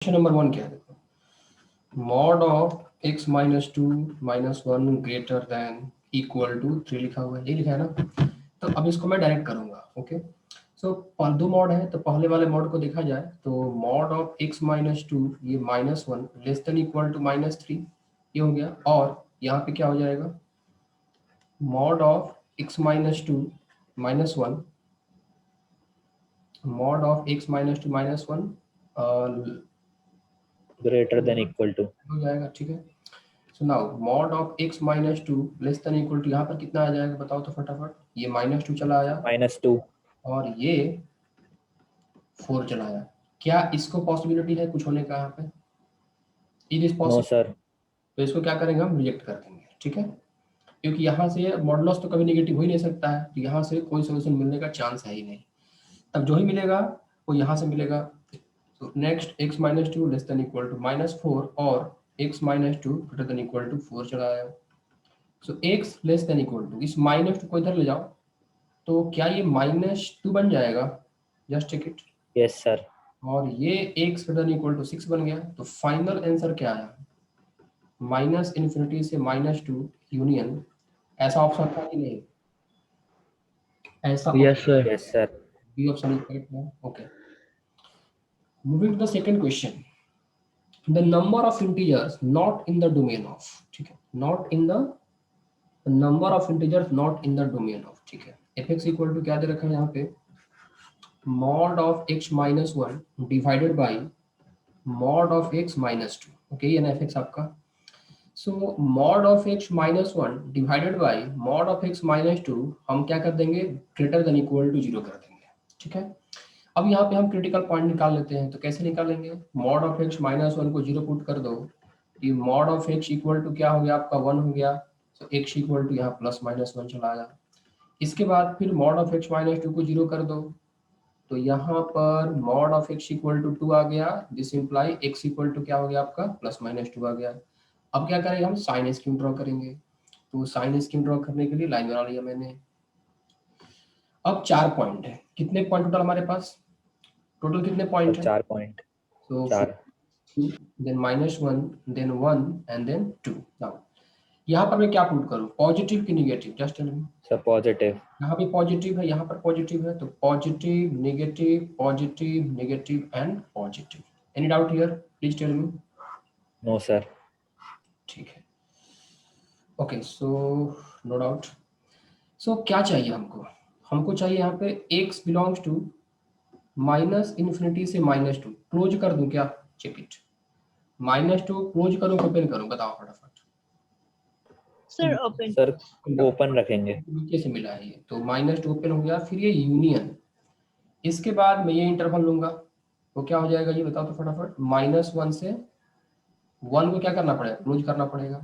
Question number 1 क्या है, देखो mod of x minus two minus one greater than equal to 3 लिखा हुआ है, ये लिखा है ना। तो अब इसको मैं डायरेक्ट करूंगा। ओके, सो दो मॉड है, तो पहले वाले मॉड को देखा जाए तो mod of x minus two ये minus one less than equal to minus three, ये हो गया। और यहाँ पे क्या हो जाएगा, mod of x minus two minus one, mod of x minus two minus one greater than equal to हो जाएगा। ठीक है, so now mod of x minus two less than equal to यहाँ पर कितना आ जाएगा बताओ तो फटाफट। ये माइनस टू चला आया -2। और ये 4 चला आया। क्या इसको पॉसिबिलिटी है कुछ होने का यहाँ पे? It is no possible. Sir. तो इसको क्या करेंगे, हम रिजेक्ट कर देंगे। ठीक है, क्योंकि यहाँ से मॉडुलस तो कभी नेगेटिव हो ही नहीं सकता है, तो यहाँ से कोई सोल्यूशन मिलने का चांस है ही नहीं। तब जो ही मिलेगा वो यहाँ से मिलेगा। तो next x minus two less than equal to minus four और x minus two greater than equal to 4 चला आया। So x less than equal to, इस माइनस टू को इधर ले जाओ, तो क्या ये माइनस टू बन जाएगा? Just take it. Yes sir. और ये x greater than equal to 6 बन गया। तो फाइनल आंसर क्या आया? माइनस इन्फिनिटी से माइनस टू यूनियन। ऐसा ऑप्शन था कि नहीं? ऐसा yes sir. Yes sir. B option is correct है। Okay, moving to the second question, the number of integers not in the domain of, ठीक है, not in the number of integers not in the domain of. ठीक है, F X equal to क्या दे रखा है यहाँ पे, mod of x minus one divided by mod of x minus two. Okay, ये ना एफ एक्स आपका। So mod of x minus one divided by mod of x minus two हम क्या कर देंगे, greater than equal to zero कर देंगे। ठीक है, अब यहाँ पे हम क्रिटिकल पॉइंट निकाल लेते हैं। तो कैसे निकालेंगे, mod of x minus one को जीरो पुट कर दो, ये mod of x equal to क्या हो गया आपका, वन हो गया। तो x इक्वल टू यहाँ प्लस माइनस वन चला आया। इसके बाद फिर mod of x minus two को जीरो कर दो, तो यहाँ पर mod of x equal to two आ गया। This imply x equal to क्या हो गया आपका, प्लस माइनस टू आ गया। अब क्या करेंगे, हम साइन स्कीम ड्रॉ करेंगे। तो साइन स्कीम ड्रॉ करने के लिए लाइन बना लिया मैंने। अब 4 पॉइंट है, कितने पॉइंट टोटल हमारे पास, टोटल कितने पॉइंट है? 4 point. So 4। 2, then minus 1, then 1 and then 2। now यहाँ पर मैं क्या पुट करूँ, पॉजिटिव की negative? Just tell me. Sir positive. यहाँ पे पॉजिटिव है, यहाँ पर पॉजिटिव है, तो positive negative and positive. Any doubt here, please tell me. No sir. ठीक है, okay, so no doubt. So क्या चाहिए हमको, हमको चाहिए यहाँ पे x belongs to minus infinity से माइनस टू। क्लोज कर दूं क्या, check it. Minus two close करूं ओपन करूं, बताओ फटाफट। Sir open. सर ओपन रखेंगे। नीचे से मिला है ये, तो माइनस टू ओपन हो गया। फिर ये यूनियन, इसके बाद मैं ये इंटरवल लूंगा, तो क्या हो जाएगा ये बताओ तो फटाफट। माइनस वन से वन को क्या करना पड़ेगा, क्लोज करना पड़ेगा।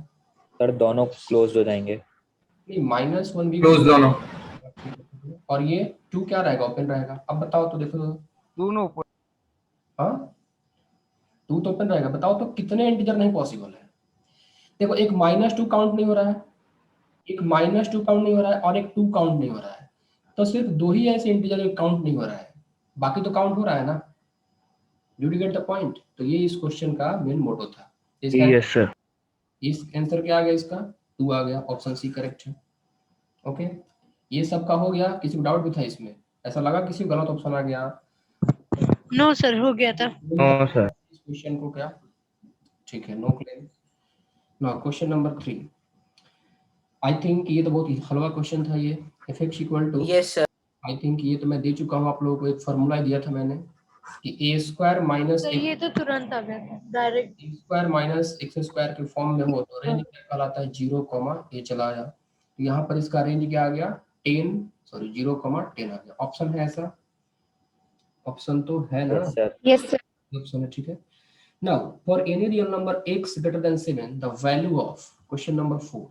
सर दोनों क्लोज हो जाएंगे। नहीं, माइनस वन भी क्लोज दोनों। और ये टू क्या रहेगा, ओपन रहेगा। अब बताओ तो, देखो दोनों ऊपर। हाँ, टू तो ओपन रहेगा। बताओ तो कितने इंटीजर नहीं पॉसिबल है। देखो, एक माइनस टू काउंट नहीं हो रहा है, एक माइनस टू काउंट नहीं हो रहा है और एक टू काउंट नहीं हो रहा है। तो सिर्फ दो ही ऐसे इंटीजर काउंट नहीं हो रहा है, बाकी तो काउंट हो रहा है ना। Do you get the point? तो ये इस क्वेश्चन का मेन मोटो था। Yes sir. इस आंसर क्या आ गया, इसका टू आ गया। ऑप्शन सी करेक्ट है। ओके, ये सब का हो गया। किसी को डाउट भी था इसमें, ऐसा लगा किसी को गलत ऑप्शन आ गया? नो सर, हो गया था। No sir. इस क्वेश्चन को क्या, ठीक है, no claim. Now question number 3, I think ये तो बहुत ही हलवा क्वेश्चन था ये। F X equal to, yes sir. I think ये तो मैं दे चुका हूँ आप लोगों को, एक फॉर्मूला दिया था मैंने कि ए स्क्वायर माइनस सर ये तो तुरंत आ गया था डायरेक्ट। ए स्क्वायर माइनस एक्स स्क्वायर के फॉर्म में हो तो रेंज क्या कहलाता है, 0, ए चला आया। तो यहाँ पर इसका रेंज क्या आ गया, 10, सॉरी 0, 10 आ गया। ऑप्शन है ऐसा, ऑप्शन तो है ना? Yes sir. Yes sir. Option है, ठीक है। Now for any real number x greater then 7 the value of, question number 4,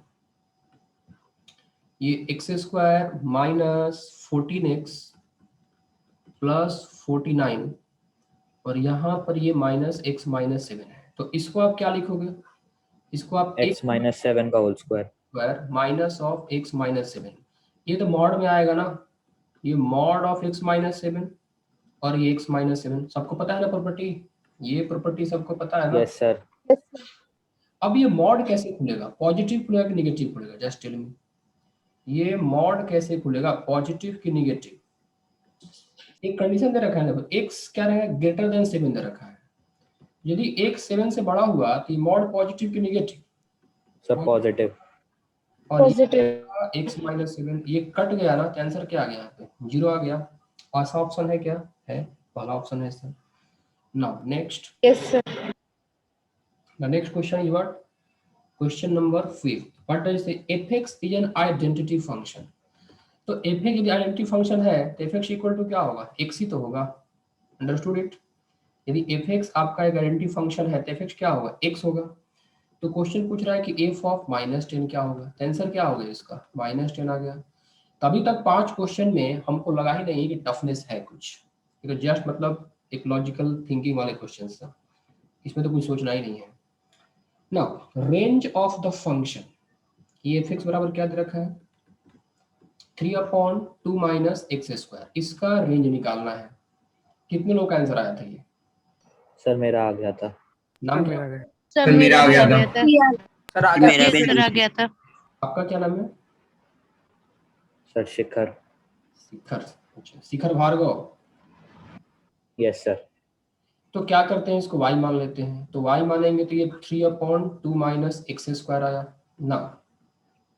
ये x square minus 14x plus 49 और यहाँ पर ये माइनस x माइनस 7 है। तो इसको आप क्या लिखोगे, इसको आप x माइनस 7 का whole square minus of x minus 7, ये तो मॉड में आएगा ना। ये मॉड ऑफ x माइनस 7 और ये x माइनस 7, सबको पता है ना प्रॉपर्टी। ये प्रॉपर्टी सबको पता है ना? Yes sir. अब ये मॉड कैसे खुलेगा, पॉजिटिव खुलेगा कि निगेटिव खुलेगा, जस्ट टेल मी। ये मॉड कैसे खुलेगा, पॉजिटिव कि निगेटिव? एक कंडीशन दे रखा है, देखो x क्या रहेगा, ग्रेटर देन 7 दे रखा है। यदि x 7 से बड़ा हुआ तो मॉड पॉजिटिव कि निगेटिव? Sir positive. और पॉजिटिव। x माइनस 7 ये कट गया ना, तो आंसर क्या आ गया, यहाँ पे 0 आ गया। ऐसा ऑप्शन है क्या? है, पहला ऑप्शन है sir. Now next, yes sir. The next question is what, question number 5, what does से fx is an identity function. तो fx यदि आइडेंटिटी फंक्शन है तो fx इक्वल टू क्या होगा, x ही तो होगा, अंडरस्टूड इट। यदि fx आपका एक आइडेंटिटी फंक्शन है तो fx क्या होगा, x होगा। तो क्वेश्चन पूछ रहा है कि f ऑफ -10 क्या होगा, तो आंसर क्या होगा इसका, -10 आ गया। तभी तक 5 क्वेश्चन में हमको लगा ही नहीं कि टफनेस है कुछ, क्योंकि जस्ट मतलब एक लॉजिकल थिंकिंग वाले क्वेश्चन था, इसमें तो कुछ सोचना ही नहीं है। Now range of the function, ये fx बराबर क्या दे रखा है, 3/2 माइनस एक्स स्क्वायर, इसका रेंज निकालना है। कितने लोग का आंसर आया था ये? सर मेरा आ गया था। नाम क्या? सर मेरा भी आ गया था। सर आ गया यस सर आ गया था। आपका क्या नाम है? सर शिखर। शिखर, अच्छा शिखर भार्गव। Yes sir. तो क्या करते हैं, इसको y मान लेते हैं, तो y मानेंगे तो ये 3/2 माइनस एक्स स्क्वायर आया ना।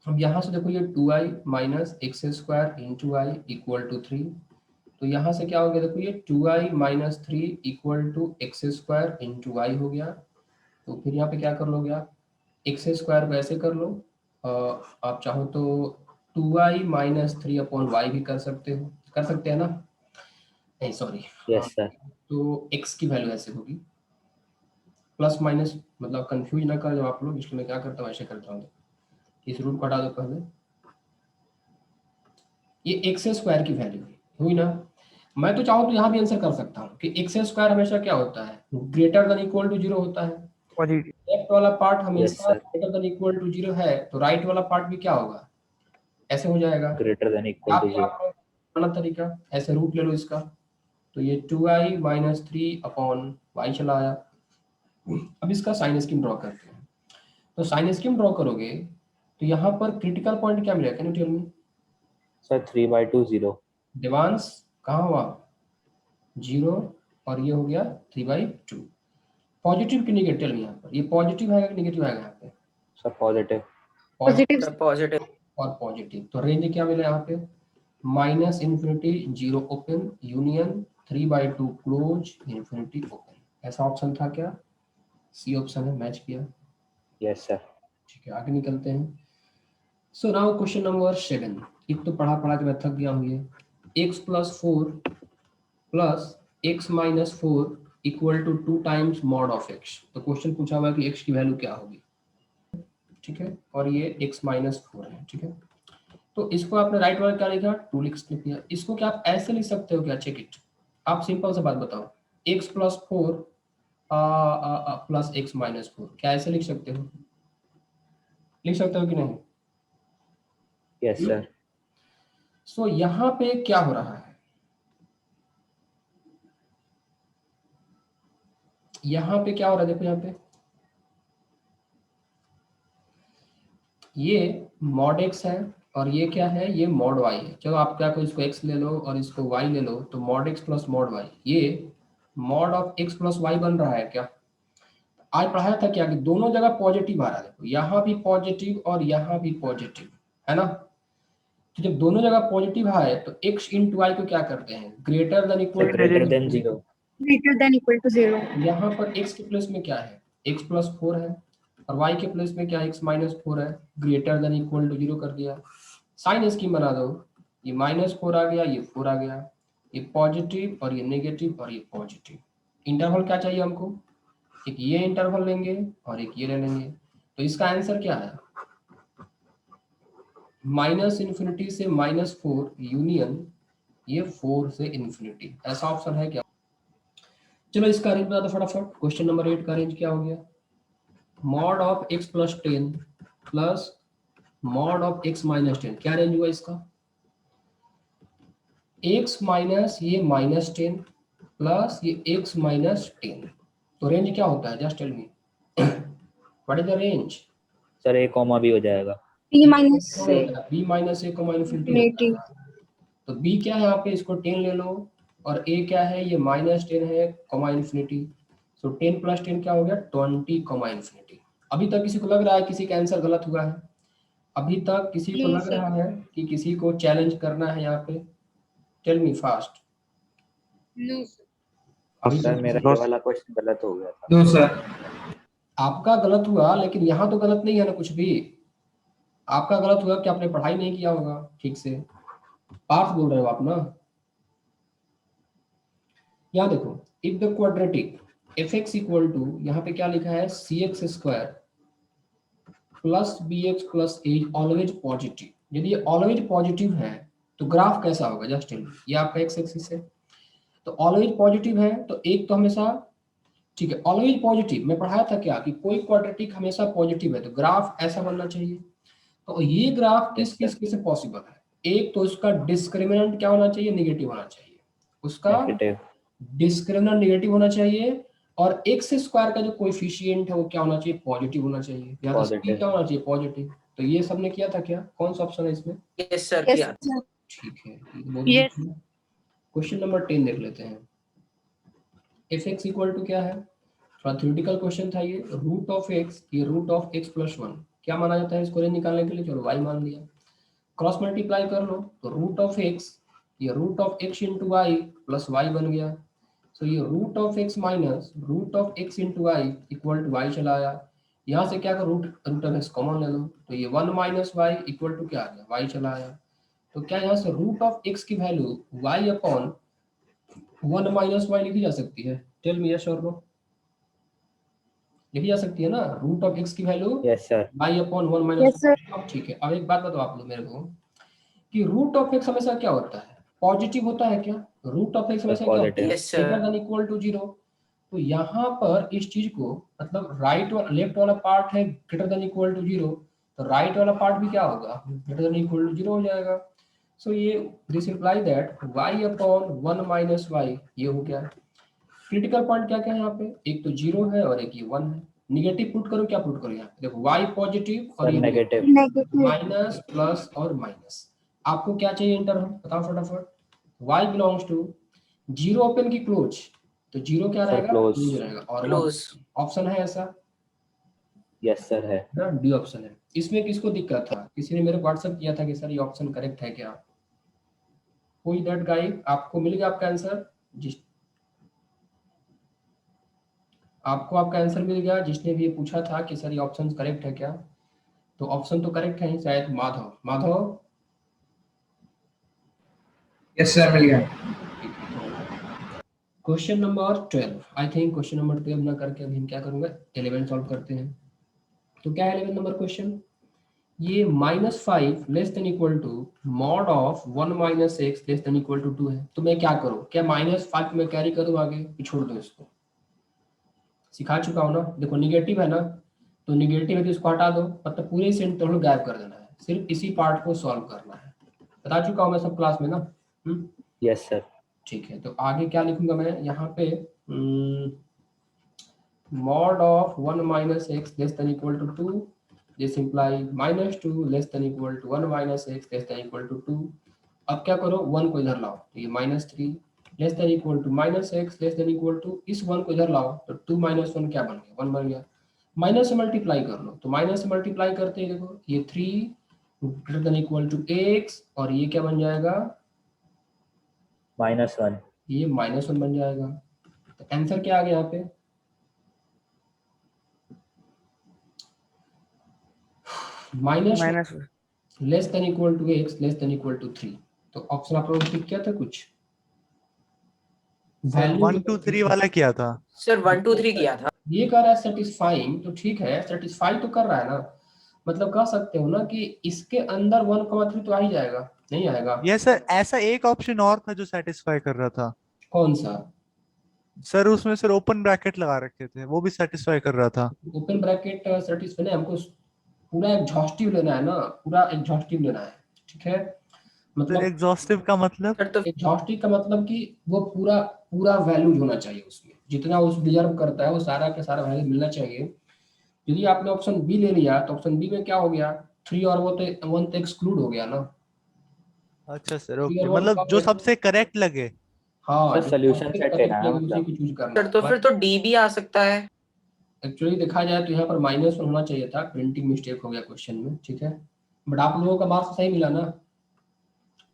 अब यहाँ से देखो ये 2i minus x square into i equal to 3, तो यहाँ से क्या हो गया, देखो ये 2i minus 3 equal to x square into y हो गया। तो फिर यहाँ पे क्या कर लोगे आप, एक्स स्क्वायर को ऐसे कर लो, आप चाहो तो 2i माइनस 3/y भी कर सकते हो, कर सकते हैं ना, नहीं सॉरी, यस सर। तो x की वैल्यू ऐसे होगी, प्लस माइनस मतलब कंफ्यूज ना कर जो आप लोग, इसलिए मैं क्या करता हूँ ऐसे करता हूँ, इस रूट को हटा दो पहले, ये एक्स स्क्वायर की वैल्यू हुई ना। मैं तो चाहूँ तो यहाँ भी आंसर कर सकता हूँ कि एक्स स्क्वायर हमेशा क्या होता है, ग्रेटर देन इक्वल टू 0 होता है। लेफ्ट वाला पार्ट यस हमेशा sir. Greater than equal to 0 है, तो राइट वाला पार्ट भी क्या होगा, ऐसे हो जाएगा। ग्रेटर देन इक्वल आप टू क्या 0। करो, अपना तरीका ऐसे रूट ले लो इसका, तो ये 2i माइनस 3/y चला आया। अब इसका साइन स्कीम ड्रॉ करते हैं, तो साइन स्कीम ड्रॉ करोगे तो यहाँ पर क्रिटिकल पॉइंट क्या मिलेगा, can you tell me? Sir 3/2 0। Devansh कहाँ हुआ, 0, और ये हो गया 3/2। पॉजिटिव कि निगेटिव, टेल मी यहाँ पर, ये पॉजिटिव है कि निगेटिव आएगा यहाँ पे? Sir positive. Positive positive. और पॉजिटिव, तो रेंज क्या मिला यहाँ पे, -∞ 0 open union 3/2 close infinity open. ऐसा ऑप्शन था क्या? सी ऑप्शन है, मैच किया। Yes sir. ठीक है, आगे निकलते हैं। सो नाउ क्वेश्चन नंबर 7, एक तो पढ़ा पढ़ा के मैं थक गया हूँ। ये x + 4 plus x - 4 equal to 2 times mod of x। तो क्वेश्चन पूछा हुआ है कि x की वैल्यू क्या होगी, ठीक है, और ये x - 4 है, ठीक है। तो इसको आपने राइट वाला क्या लिखा, 2 लिख दिया। इसको क्या आप ऐसे लिख सकते हो क्या, चेक इट। आप सिंपल से बात बताओ, x + 4 प्लस x - 4, क्या ऐसे लिख सकते हो, लिख सकते हो कि नहीं? Yes sir. सो यहाँ पे क्या हो रहा है, यहाँ पे क्या हो रहा है, देखो यहाँ पे ये मॉड x है और ये क्या है, ये मॉड y है। चलो आप क्या करो, इसको x ले लो और इसको y ले लो, तो mod x plus mod y, ये mod of x plus y बन रहा है क्या? आज पढ़ाया था क्या कि दोनों जगह पॉजिटिव आ रहा है, देखो यहाँ भी पॉजिटिव और यहाँ भी पॉजिटिव है ना। तो जब दोनों जगह पॉजिटिव है तो x इंटू y को क्या करते हैं, greater than equal greater than 0। Greater than equal to 0। यहाँ पर x के प्लेस में क्या है, x + 4 है, और y के प्लेस में क्या है, x - 4 है, ग्रेटर देन इक्वल टू 0 कर दिया। साइन स्कीम बना दो, ये -4 आ गया, ये 4 आ गया, ये पॉजिटिव और ये नेगेटिव और ये पॉजिटिव। इंटरवल क्या चाहिए हमको, एक ये इंटरवल लेंगे और एक ये ले लेंगे। तो इसका आंसर क्या है, -∞ से -4 यूनियन ये 4 से इन्फिनिटी, ऐसा ऑप्शन है क्या? चलो इसका रेंज बता दो फटाफट। क्वेश्चन नंबर 8 का रेंज क्या हो गया, mod of x + 10 plus mod of x - 10, क्या रेंज हुआ इसका, x माइनस ये -10 प्लस ये x - 10, तो रेंज क्या होता है, just tell me what is the range? Sir A comma B हो जाएगा। b minus a B minus A comma infinity infinity. होता है। तो बी क्या है यहाँ पे, इसको 10 ले लो, और ए क्या है, ये -10 है कॉमा इन्फिनिटी। सो 10 + 10 क्या हो गया, 20 कॉमा इन्फिनिटी। अभी तक किसी को लग रहा है किसी का आंसर गलत हुआ है? अभी तक किसी को No, लग sir. रहा है कि किसी को चैलेंज करना है यहाँ पे? Tell me fast. No, sir. अभी सर तक मेरा किसी- ये वाला क्वेश्चन गलत हो गया था। दो सर। आपका गलत हुआ, लेकिन यहाँ तो गलत नहीं है ना कुछ भी। आपका गलत हुआ कि आपने पढ़ाई नहीं किया होगा ठीक से। पार्थ बोल रहे हो आप ना? यहाँ देखो, if the quadratic F X equal to, यहाँ पे क्या लिखा है, cx² plus bx plus a always positive. यदि ये ऑलवेज पॉजिटिव है तो ग्राफ कैसा होगा, जस्ट टेल मी। ये आपका एक्स एक्सिस है, तो ऑलवेज पॉजिटिव है तो एक तो हमेशा, ठीक है, ऑलवेज पॉजिटिव मैं पढ़ाया था क्या कि कोई क्वाड्रेटिक हमेशा पॉजिटिव है तो ग्राफ ऐसा बनना चाहिए। तो ये ग्राफ किस किस से पॉसिबल है? एक तो इसका डिस्क्रिमिनेंट क्या होना चाहिए, नेगेटिव होना चाहिए, उसका नेगेटिव। डिस्क्रिमिनेंट नेगेटिव होना चाहिए, और एक्स स्क्वायर का जो कोएफिशिएंट है वो क्या होना चाहिए, पॉजिटिव होना चाहिए, या Positive. क्या होना चाहिए, पॉजिटिव। तो ये सबने किया था क्या, कौन सा ऑप्शन है इसमें? यस सर Yes, किया। sir. ठीक है, Yes. क्वेश्चन नंबर 10 देख लेते हैं। एफ एक्स इक्वल टू क्या है, थोड़ा थ्योरेटिकल क्वेश्चन था ये। रूट ऑफ एक्स, ये रूट ऑफ x + 1 क्या माना जाता है इसको रेंज निकालने के लिए, चलो y मान लिया। क्रॉस मल्टीप्लाई कर लो तो रूट ऑफ x, ये root of x × y plus y बन गया। सो ये root of x minus root of x × y equal to y चला आया। यहाँ से क्या कर, रूट ऑफ x कॉमन ले लो, तो ये 1 - y इक्वल टू क्या आ गया, y चला आया। तो क्या यहाँ से रूट ऑफ x की वैल्यू y अपॉन 1 - y लिखी जा सकती है? टेल मी यस और नो। लिखी जा सकती है ना, रूट ऑफ x की value yes sir. y upon 1 Yes, sir. अब ठीक है, अब एक बात बताओ आप लोग मेरे को कि रूट ऑफ x हमेशा क्या होता है, पॉजिटिव होता है क्या? रूट ऑफ x हमेशा क्या होता है, Yes, sir. Greater than equal to 0। तो यहाँ पर इस चीज को, मतलब राइट वाला, लेफ्ट वाला पार्ट है ग्रेटर देन इक्वल टू 0, तो राइट वाला पार्ट भी क्या होगा, ग्रेटर देन इक्वल टू 0 हो जाएगा। सो ये this imply that y upon 1 - y ये हो गया। क्रिटिकल पॉइंट क्या क्या है यहाँ पे, एक तो 0 है और एक ये 1 है। निगेटिव पुट करो, क्या पुट करो यहाँ पे, देखो y पॉजिटिव और सर ये नेगेटिव। Negative. माइनस प्लस और माइनस। आपको क्या चाहिए इंटर, बताओ फटाफट। y बिलोंग्स टू 0 ओपन की क्लोज, तो 0 क्या सर रहेगा, क्लोज। क्लोज रहेगा, और क्लोज। ऑप्शन है ऐसा यस सर है। ना, डी ऑप्शन है। इसमें किसको दिक्कत था, किसी ने मेरे को व्हाट्सएप किया था कि सर ये ऑप्शन करेक्ट है क्या, कोई दैट गाई, आपको मिल गया आपका आंसर, जिस आपको आपका आंसर मिल गया जिसने भी ये पूछा था कि सर ये ऑप्शन करेक्ट है क्या? तो ऑप्शन तो करेक्ट है ही शायद, माधव। यस सर मिल गया। Question number 12, I think question number 12 ना करके अभी हम क्या करूंगा, 11 सॉल्व करते हैं। तो क्या है 11 नंबर क्वेश्चन, ये -5 less than equal to mod of 1 - x less than equal to 2 है। तो मैं क्या करूं, क्या -5 में कैरी करूं आगे, छोड़ दूं इसको? सिखा चुका हूं ना, देखो निगेटिव है ना, तो निगेटिव है तो इसको हटा दो, मतलब पूरे सेंट तो गायब कर देना है, सिर्फ इसी पार्ट को सॉल्व करना है। बता चुका हूं मैं सब क्लास में ना। Yes sir. ठीक है, तो आगे क्या लिखूंगा मैं यहाँ पे, mod of 1 - x less than equal to 2, this imply -2 less than equal to 1 - x less than equal to 2। अब क्या करो, 1 को इधर लाओ, तो ये -3 less than equal to -x less than equal to, इस 1 को इधर लाओ तो 2 - 1 क्या बन गया, 1 बन गया। माइनस से मल्टीप्लाई कर लो, तो माइनस से मल्टीप्लाई करते हैं, देखो ये 3 greater than equal to x, और ये क्या बन जाएगा, -1। ये -1 बन जाएगा। तो आंसर क्या आ गया यहाँ पे, minus less than equal to x less than equal to 3। तो ऑप्शन आप लोगों ने टिक किया था कुछ, वैल्यू 1 2 3 वाला किया था सर 1 2 3 किया था। ये कह रहा है सेटिस्फाइंग, तो ठीक है, सेटिस्फाई तो कर रहा है ना, मतलब कह सकते हो ना कि इसके अंदर 1,3 तो आ ही जाएगा, नहीं आएगा? ये सर ऐसा एक ऑप्शन और था जो सेटिस्फाई कर रहा था कौन सा? सर, उसमें सर ओपन ब्रैकेट लगा रखे थे, वो भी सेटिस्फाई कर रहा था। ओपन ब्रैकेट सेटिस्फाई नहीं, हमको पूरा एग्जॉस्टिव लेना है ना, पूरा एग्जॉस्टिव लेना है, ठीक है, सर मतलब एग्जॉस्टिव का मतलब सर तो एग्जॉस्टिव का मतलब कि वो पूरा पूरा वैल्यूज होना चाहिए उसमें, जितना उस डिजर्व करता है वो सारा का सारा वैल्यू मिलना चाहिए। यदि आपने ऑप्शन बी ले लिया तो ऑप्शन बी में क्या हो गया, 3 और वो तो 1 तो एक्सक्लूड हो गया ना। अच्छा सर, 3 ओके, और 1 मतलब जो सबसे करेक्ट लगे। हाँ, सर जो सोल्यूशन सबसे सेट करेक्ट लेना है लगे उसी मतलब। को चूज करना सर तो है। फिर तो डी भी आ सकता है। एक्चुअली देखा जाए तो यहाँ पर -1 होना चाहिए था, प्रिंटिंग मिस्टेक हो गया क्वेश्चन में, ठीक है। बट आप लोगों का मार्क्स सही मिला ना,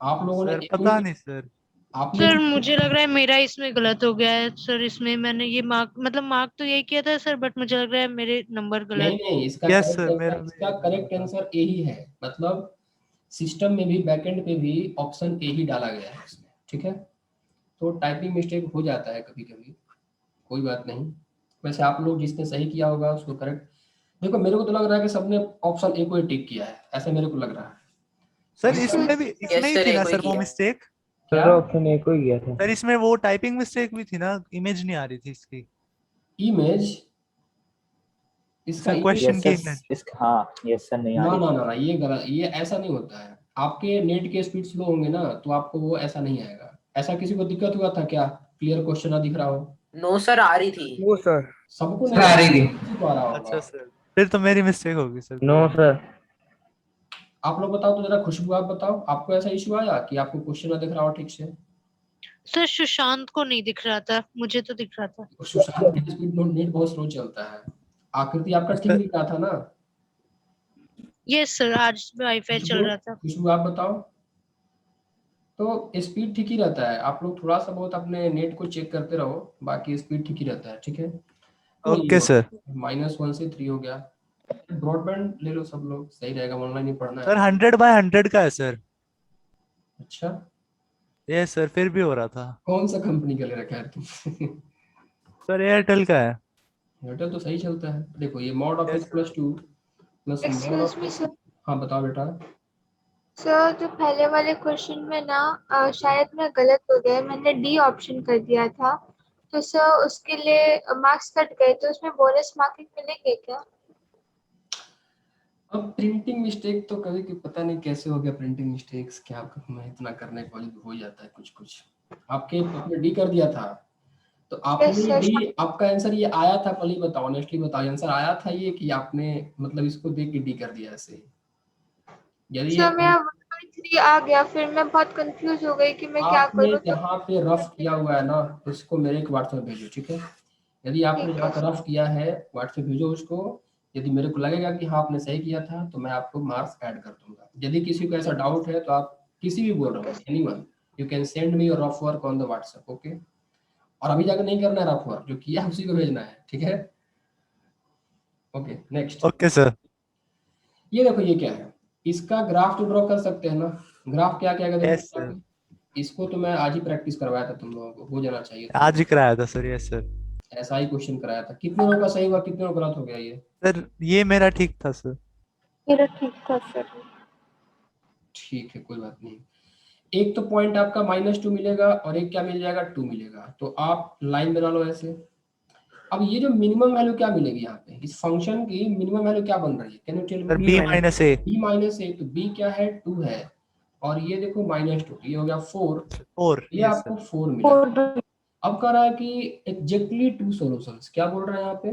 आप लोगों ने सर पता नहीं सर। आपने सर मुझे लग रहा है मेरा इसमें गलत हो गया है सर। इसमें मैंने ये मार्क तो यही किया था सर, बट मुझे लग रहा है मेरे नंबर नहीं गलत। नहीं, इसका यस करेक्ट सर, आंसर, मेरा भी इसका यही हुआ करेक्ट था। आंसर ए ही है। मतलब सिस्टम में भी बैकएंड पे भी ऑप्शन ए ही डाला गया है इसमें, ठीक है। तो टाइपिंग मिस्टेक हो जाता है कभी कभी, कोई बात नहीं। वैसे आप लोग जिसने सही किया होगा उसको करेक्ट, देखो मेरे को तो लग रहा है कि सबने ऑप्शन ए को ही टिक किया है, ऐसा मेरे को लग रहा है। सर इसका यस इसमें ही सर, थी एक ना कोई सर वो किया। मिस्टेक? क्या सर ऑप्शन ए को ही गया था। सर इसमें वो टाइपिंग मिस्टेक भी थी ना, इमेज नहीं आ रही थी इसकी। इमेज, इसका सर इमेज, क्वेश्चन यस की सर, इमेज। इस हाँ यस सर नहीं आ ना रही ना थी। ना ना, ये गलत, ये ऐसा नहीं होता है। आपके नेट के स्पीड स्लो होंगे ना तो आपको वो ऐसा नहीं आएगा। ऐसा किसी को दिक्कत हुआ था क्या, क्लियर क्वेश्चन ना दिख रहा हो? नो सर, आ रही थी। No sir. सबको सर नहीं आ आ रही रहा, थी। किसी को आ रहा होगा। अच्छा सर, फिर तो मेरी मिस्टेक होगी सर। No sir. आप लोग बताओ तो जरा, खुशबू आप बताओ, आपको ऐसा इशू आया कि आपको क्वेश्चन ना दिख रहा हो ठीक से? सर सुशांत को नहीं दिख रहा था, मुझे तो दिख रहा था। सुशांत की स्पीड नेट बहुत स्लो चलता है। आकृति आपका ठीक दिख रहा था ना? यस सर, आज वाईफाई चल रहा था। खुशबू आप बताओ। तो स्पीड ठीक ही रहता है, आप लोग थोड़ा सा बहुत अपने नेट को चेक करते रहो, बाकी स्पीड ठीक ही रहता है, ठीक है। तो ये ओके सर। -1 से 3 हो गया। ब्रॉडबैंड ले लो सब लोग, सही रहेगा, ऑनलाइन ही पढ़ना सर है। 100/100 का है सर। अच्छा, ये सर फिर भी हो रहा था। कौन सा कंपनी का ले रखा है तुम? सर एयरटेल का है। एयरटेल तो सही चलता है। देखो ये mod of yes x sir. + 2 plus mod excuse of, me sir. हाँ बताओ बेटा। सर जो पहले वाले क्वेश्चन में ना शायद मैं गलत हो गया, मैंने डी ऑप्शन कर दिया था, तो सर उसके लिए मार्क्स कट गए, तो उसमें बोनस मार्किंग मिलेंगे क्या? अब प्रिंटिंग मिस्टेक तो कभी कि पता नहीं कैसे हो गया, प्रिंटिंग मिस्टेक्स क्या मैं इतना करने के बाद हो जाता है कुछ कुछ। आपने डी कर दिया था तो आपने यस सर। डी, आपका आंसर ये आया था, पहले बताओ, ऑनेस्टली बताओ, आंसर आया था ये कि आपने मतलब इसको देख के डी कर दिया ऐसे? यदि ये सर मेरा 1.3 आ गया, फिर मैं बहुत कंफ्यूज हो गई कि मैं क्या आपने करूँ, तो जहाँ पे रफ किया हुआ है ना उसको मेरे एक व्हाट्सएप भेजो, ठीक है। यदि आपने ठीक जहाँ है पे रफ किया है व्हाट्सएप भेजो उसको। यदि मेरे को लगेगा कि हाँ आपने सही किया था तो मैं आपको मार्क्स ऐड कर दूंगा। यदि किसी को ऐसा डाउट है तो आप किसी भी बोल रहा हूँ, anyone, you can send me your rough work on the WhatsApp, okay. और अभी जाकर नहीं करना है रफ वर्क, जो किया है उसी को भेजना है, ठीक है। Okay next. Okay sir. ये देखो ये क्या है, इसका ग्राफ तो ड्रॉ कर सकते हैं ना। ग्राफ क्या क्या देखो, यस सर, इसको तो मैं आज ही प्रैक्टिस करवाया था, तुम लोगों को हो जाना चाहिए था। आज ही कराया था सर। Yes sir. ऐसा ही क्वेश्चन कराया था। कितने लोगों का सही हुआ, कितने लोगों का गलत हो गया ये? सर ये मेरा ठीक था सर। मेरा ठीक था सर। ठीक है कोई बात नहीं। एक तो पॉइंट आपका -2 मिलेगा और एक क्या मिल जाएगा, 2 मिलेगा। तो आप लाइन बना लो ऐसे। अब ये जो मिनिमम वैल्यू क्या मिलेगी यहाँ पे, इस फंक्शन की मिनिमम वैल्यू क्या बन रही है, can you tell sir me? b - a। b - a, तो b क्या है, 2 है, और ये देखो -2, ये हो गया 4, 4। ये यस आपको सर। 4 मिला। अब कह रहा है कि एग्जैक्टली 2 सॉल्यूशंस, क्या बोल रहा है यहाँ पे,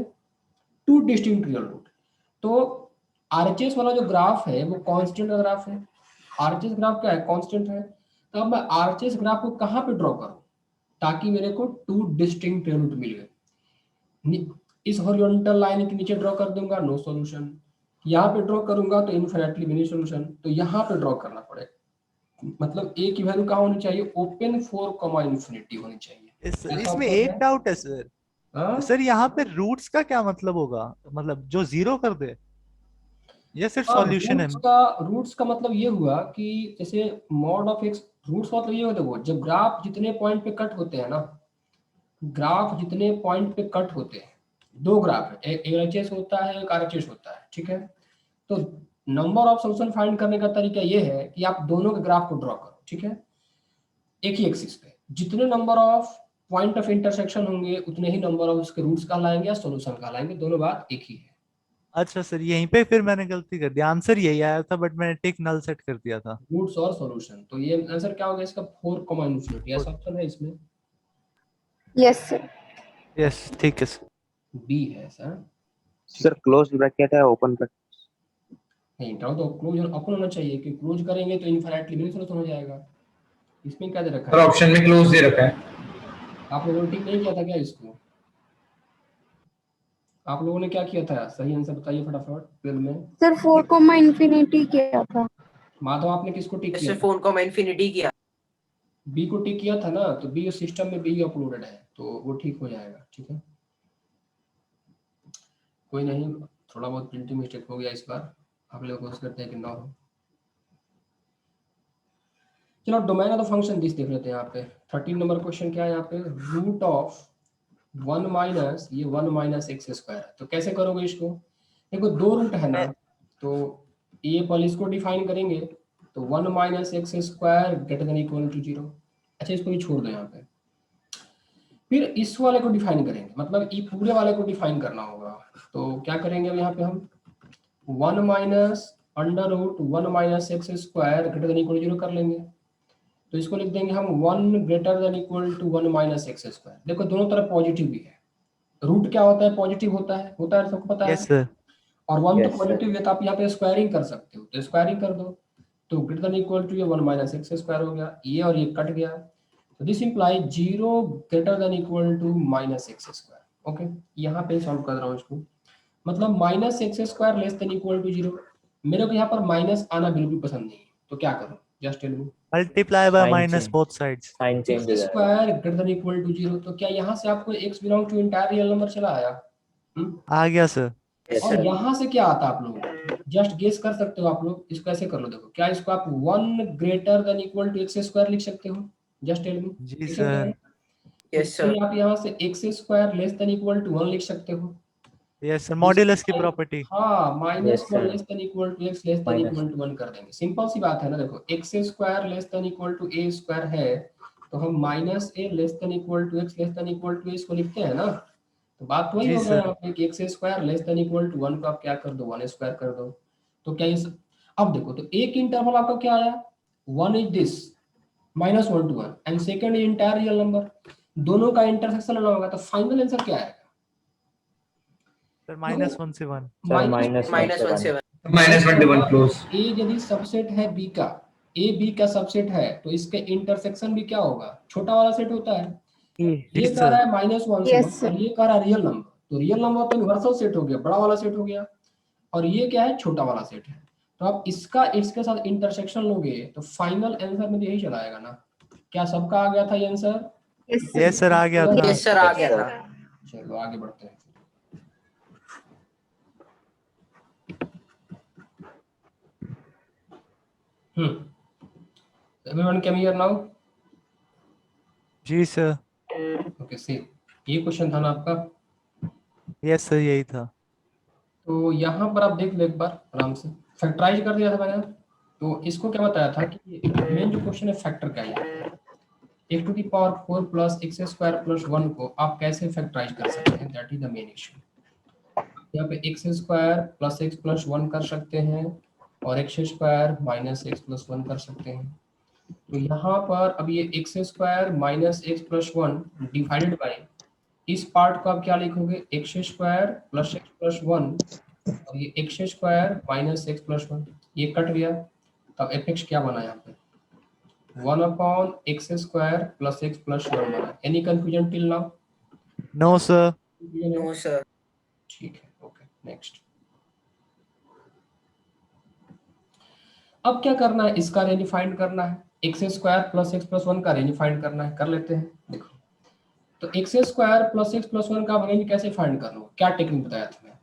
2 डिस्टिंक्ट रियल रूट। तो आरएचएस वाला जो ग्राफ है वो कांस्टेंट का ग्राफ है। आरएचएस ग्राफ क्या है, कांस्टेंट है। तो अब मैं आरएचएस ग्राफ को कहाँ पे ड्रॉ करूं ताकि मेरे को 2 डिस्टिंक्ट रियल रूट मिल गए? इस हॉरिजॉन्टल लाइन के नीचे ड्रॉ कर दूंगा, नो सॉल्यूशन। यहाँ पे ड्रॉ करूंगा तो इनफिनिटली मेनी सॉल्यूशन। तो यहाँ पे ड्रॉ करना पड़ेगा, मतलब ए की वैल्यू कहाँ होनी चाहिए, ओपन 4, इन्फिनिटी होनी चाहिए। इसमें एक डाउट है सर। हाँ? सर यहाँ पे रूट्स का क्या मतलब होगा, मतलब जो 0 कर दे, ये सिर्फ सॉल्यूशन है? रूट्स का मतलब ये हुआ कि जैसे mod ऑफ x, रूट्स का मतलब ये होता है वो जब ग्राफ जितने पॉइंट पे कट होते हैं ना, ग्राफ जितने पॉइंट पे कट होते हैं, दो ग्राफ है, एक LHS होता है, एक RHS होता है, ठीक है। तो नंबर ऑफ सॉल्यूशन फाइंड करने का तरीका ये है कि आप दोनों के ग्राफ को ड्रॉ करो, ठीक है, एक ही एक्सिस पे। जितने number of point of intersection होंगे उतने ही नंबर ऑफ उसके रूट्स कहलाएंगे या सॉल्यूशन कहलाएंगे, दोनों बात एक ही है। अच्छा सर, यहीं पे फिर मैंने गलती कर दी, आंसर यही आया था बट मैंने टिक नल सेट कर दिया था। रूट्स और सॉल्यूशन, तो ये आंसर क्या होगा इसका, 4, इन्फिनिटी, ऐसा ऑप्शन है इसमें। Yes sir. यस ठीक है सर। बी है सर। सर क्लोज ब्रैकेट है ओपन ब्रैकेट? नहीं इंटरवल तो क्लोज और ओपन होना चाहिए, कि क्लोज करेंगे तो इनफाइनाइटली मीनिंगलेस हो जाएगा। इसमें क्या दे रखा सर है? ऑप्शन में क्लोज दे रखा है। आप लोगों ने टिक नहीं किया था क्या इसको? आप लोगों ने क्या किया था? सही आंसर बताइए फटाफट फिर में। सर 4 कॉमा इन्फिनिटी किया था। माधव आपने किसको टिक किया जैसे था? फोन को मैं इन्फिनिटी किया। बी को टिक किया था ना, तो बी सिस्टम में बी अपलोडेड है तो वो ठीक हो जाएगा। ठीक है, कोई नहीं, थोड़ा बहुत प्रिंटिंग मिस्टेक हो गया इस बार, अगले कोशिश करते हैं कि ना हो। चलो domain of the function this देख लेते हैं यहाँ पे। 13 नंबर क्वेश्चन क्या है यहाँ पे? रूट ऑफ 1 माइनस ये 1 माइनस एक्स स्क्वायर। तो कैसे करोगे इसको? देखो दो रूट है ना, तो ये पहले इसको डिफाइन करेंगे, तो 1 minus x square greater than equal to 0। अच्छा इसको भी छोड़ दो यहाँ पे, फिर इस वाले को डिफाइन करेंगे, मतलब ये पूरे वाले को डिफाइन करना होगा। तो क्या करेंगे अब यहाँ पे हम 1 minus under root 1 minus x square greater than equal to 0 कर लेंगे। तो इसको लिख देंगे हम 1 greater than equal to 1 minus x square. देखो दोनों तरफ पॉजिटिव भी है, रूट क्या होता है? पॉजिटिव होता है सबको पता है। Yes sir. और 1 Yes, तो पॉजिटिव है, तो आप यहाँ पे स्क्वायरिंग कर सकते हो, तो स्क्वायरिंग कर दो, तो ग्रेटर देन इक्वल टू ये 1 माइनस एक्स स्क्वायर हो गया, ये और ये कट गया, तो this imply 0 greater than equal to minus x square. Okay, यहाँ पे सॉल्व कर रहा हूँ इसको, मतलब minus x square less than equal to 0। मेरे को यहाँ पर माइनस आना बिल्कुल पसंद नहीं है, तो क्या करूँ? Just tell me. Multiply by Sign minus change. Both sides. Sign change हो एक्स जाएगा। Square greater than equal to 0, तो क्या यहाँ से आपको x belong to entire real number चला आया? आ गया सर। Yes, और sir. यहाँ से क्या आता आप लोग जस्ट गेस कर सकते हो आप लोग, इसको ऐसे कर लो। देखो क्या इसको आप 1 greater than equal to x square लिख सकते हो? Just tell me. जी सर। Yes sir. आप यहाँ से x square less than equal to 1 लिख सकते हो। यस सर, मॉड्यूलस की प्रॉपर्टी। हाँ, minus Yes, 1 sir. Less than equal to x less than Minus. Equal to 1 कर देंगे। सिंपल सी बात है ना। देखो x square less than equal to a square है, तो हम minus A less than equal to x less than equal to इसको लिखते हैं ना। तो बात तो वही जी हो गया सर। यहाँ पे कि x square less than equal to 1 को आप क्या कर दो? 1 स्क्वायर कर दो। तो क्या इस अब देखो, तो एक इंटरवल आपका क्या आया? 1 is this minus 1 to 1 and second is entire real number, दोनों का इंटरसेक्शन लेना होगा। तो फाइनल आंसर क्या आएगा? सर -1 से 1। सर माइनस माइनस 1 से 1। -1 to 1 क्लोज। ए यदि सबसेट है बी का, ए बी का सबसेट है, तो इसके इंटरसेक्शन भी क्या होगा? छोटा वाला सेट होता है। ये कह रहा है -1 से 1 Yes, और ये कह रहा है रियल नंबर, तो रियल नंबर तो यूनिवर्सल सेट हो गया, बड़ा वाला सेट हो गया, और ये क्या है? छोटा वाला सेट है। तो आप इसका इसके साथ इंटरसेक्शन लोगे तो फाइनल आंसर में यही चला आएगा ना। क्या सबका आ गया था ये आंसर? यस सर, आ गया था। यस सर, आ गया था। चलो आगे बढ़ते हैं। Everyone came here now? जी सर। Okay, see, ये क्वेश्चन था ना आपका। यस सर, यही था। तो यहाँ पर आप देख लो एक बार आराम से, फैक्टराइज कर दिया था मैंने। तो इसको क्या बताया था कि मेन जो क्वेश्चन है फैक्टर का है, x to the power 4 plus x square plus 1 को आप कैसे फैक्टराइज कर सकते हैं, that is the main issue. यहाँ पे x square plus x plus 1 कर सकते हैं और x square minus x plus 1 कर सकते हैं। तो यहाँ पर अब ये x square minus x plus 1 divided by इस पार्ट को आप क्या लिखोगे? X square plus x plus 1 और ये x square minus x plus 1, ये कट गया। तब एफ एक्स क्या बना यहाँ पे? 1 upon x square plus x plus 1 बना। Any confusion till now? No sir. No sir. ठीक है, ओके नेक्स्ट। अब क्या करना है? इसका रेंज फाइंड करना है। X square plus x plus 1 का रेंज फाइंड करना है, कर लेते हैं। देखो तो x square plus x plus 1 का रेंज कैसे फाइंड कर लो? क्या टेक्निक बताया था मैं?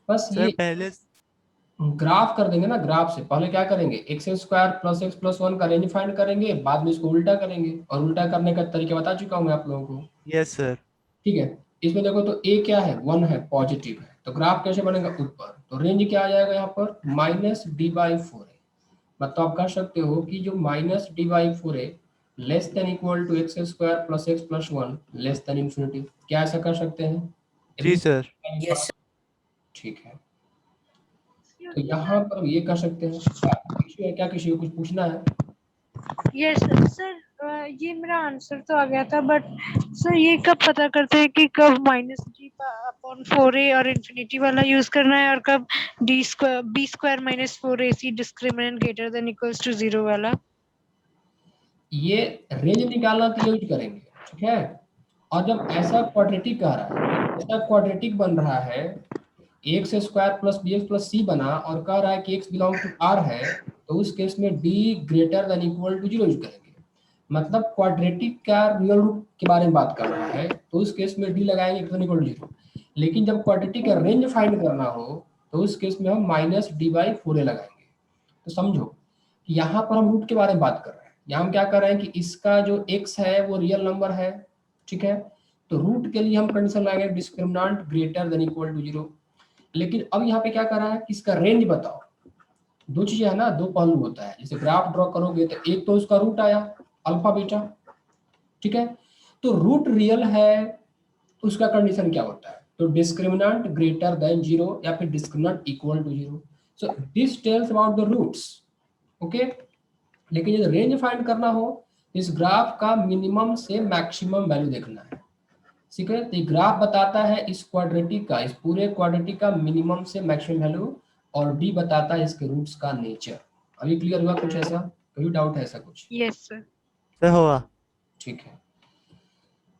बस सर ये पहले ग्राफ कर देंगे ना। ग्राफ से पहले क्या करेंगे? X square plus x plus 1 का रेंज फाइंड करेंगे, बाद में इसको उल्टा करेंगे, और उल्टा करने का तरीका बता चुका हूँ मैं आप लोगों को। Yes sir. ठीक है, इसमें देखो तो ए क्या है? 1 है, पॉजिटिव है, तो ग्राफ कैसे बनेगा? ऊपर। तो रेंज क्या आ जाएगा यहाँ पर? -d/4 है। मतलब आप कह सकते हो कि जो -d/4 है less than equal to x square plus x plus 1 less than infinity. क्या ऐसा कर सकते हैं? जी सर। यस ठीक है, तो यहाँ पर ये कर सकते हैं। क्या किसी को कुछ पूछना है? यस सर, ये मेरा आंसर तो आ गया था, बट सर ये कब पता करते हैं कि कब -g/4a और इंफिनिटी वाला यूज करना है और कब b² - 4ac discriminant greater than equals to 0 वाला? ये रेंज निकालना तो यूज करेंगे, ठीक है। और जब ऐसा क्वाड्रेटिक आ रहा है, ऐसा क्वाड्रेटिक बन रहा है, x square plus b x plus c बना और कह रहा है कि एक्स बिलोंग टू आर है, तो उस केस में D greater than equal to 0 use करेंगे। मतलब क्वाड्रेटिक का रियल रूट के बारे में बात कर रहा है, तो उस केस में डी लगाएंगे इक्वल टू 0। लेकिन जब क्वाड्रेटिक का रेंज फाइंड करना हो, तो उस केस में हम -d/4a लगाएंगे। तो समझो कि यहाँ पर हम रूट के बारे में बात कर रहे हैं। यहाँ हम क्या कर रहे हैं कि इसका जो x है वो रियल नंबर है, ठीक है। तो रूट के लिए हम कंडीशन लगाएंगे discriminant greater than equal to 0। लेकिन अब यहाँ पे क्या कर रहा है कि इसका रेंज बताओ। दो चीजें है ना, दो पहलू होता है। जैसे ग्राफ ड्रॉ करोगे तो एक तो उसका रूट आया अल्फा बीटा, ठीक है। तो रूट रियल है तो उसका कंडीशन क्या होता है, तो डिस्क्रिमिनेंट ग्रेटर देन 0 या फिर discriminant equal to 0। So this tells about the roots, okay. लेकिन यदि रेंज फाइंड करना हो, इस ग्राफ का मिनिमम से मैक्सिमम वैल्यू देखना है, ठीक है। तो ग्राफ बताता है इस क्वाड्रेटिक का, इस पूरे क्वाड्रेटिक का मिनिमम से मैक्सिमम वैल्यू, और डी बताता है इसके रूट्स का नेचर। अभी क्लियर हुआ कुछ ऐसा? कोई डाउट है ऐसा कुछ? Yes sir. सर हुआ। ठीक है।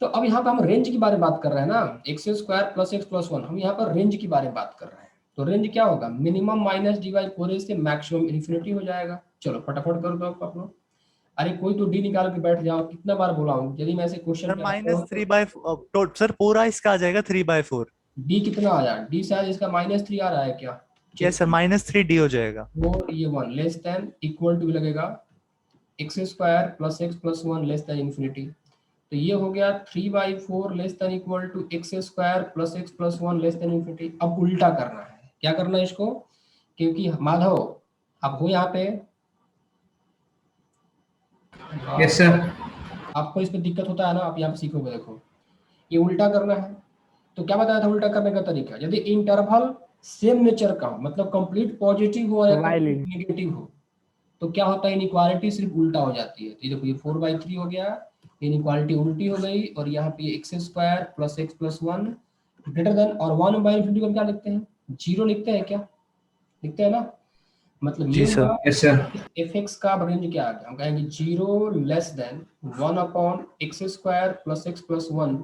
तो अब यहाँ पर हम रेंज के बारे में बात कर रहे हैं ना, x² + x + 1, हम यहाँ पर रेंज के बारे में बात कर रहे हैं। तो रेंज क्या होगा, मिनिमम -d/4a से मैक्सिमम इन्फिनिटी हो जाएगा। चलो फटाफट कर दो आप लोग। अरे कोई तो डी निकाल के बैठ जाओ, कितना बार बोला हूँ। यदि मैं ऐसे क्वेश्चन सर -3/4 सर पूरा इसका आ जाएगा 3/4। डी कितना आया, डी शायद इसका -3 आ रहा है क्या? यस सर, -3d हो जाएगा। वो ये 1 लेस देन इक्वल टू लगेगा x² + x + 1 less than infinity. तो ये हो गया 3/4 less than equal to x² + x + 1 less than infinity. अब उल्टा करना है, क्या करना है इसको, क्योंकि माधव आप हो यहाँ पे। Yes sir. आपको इसमें दिक्कत होता है ना, आप यहाँ पे सीखोगे। देखो ये उल्टा करना है, तो क्या बताया था उल्टा करने का तरीका। यदि इंटरवल सेम नेचर का हो, मतलब कंप्लीट पॉजिटिव हो या नेगेटिव हो, तो क्या होता है, इनइक्वालिटी सिर्फ उल्टा हो जाती है। तो ये देखो ये 4/3 हो गया, इनइक्वालिटी उल्टी हो गई, और यहाँ पे x² + x + 1 ग्रेटर देन, और 1/∞ को क्या लिखते हैं, 0 लिखते हैं क्या, लिखते हैं ना। मतलब जी ये सर। Yes sir. fx का रेंज क्या आ गया, हम कहेंगे 0 less than 1/x² + x + 1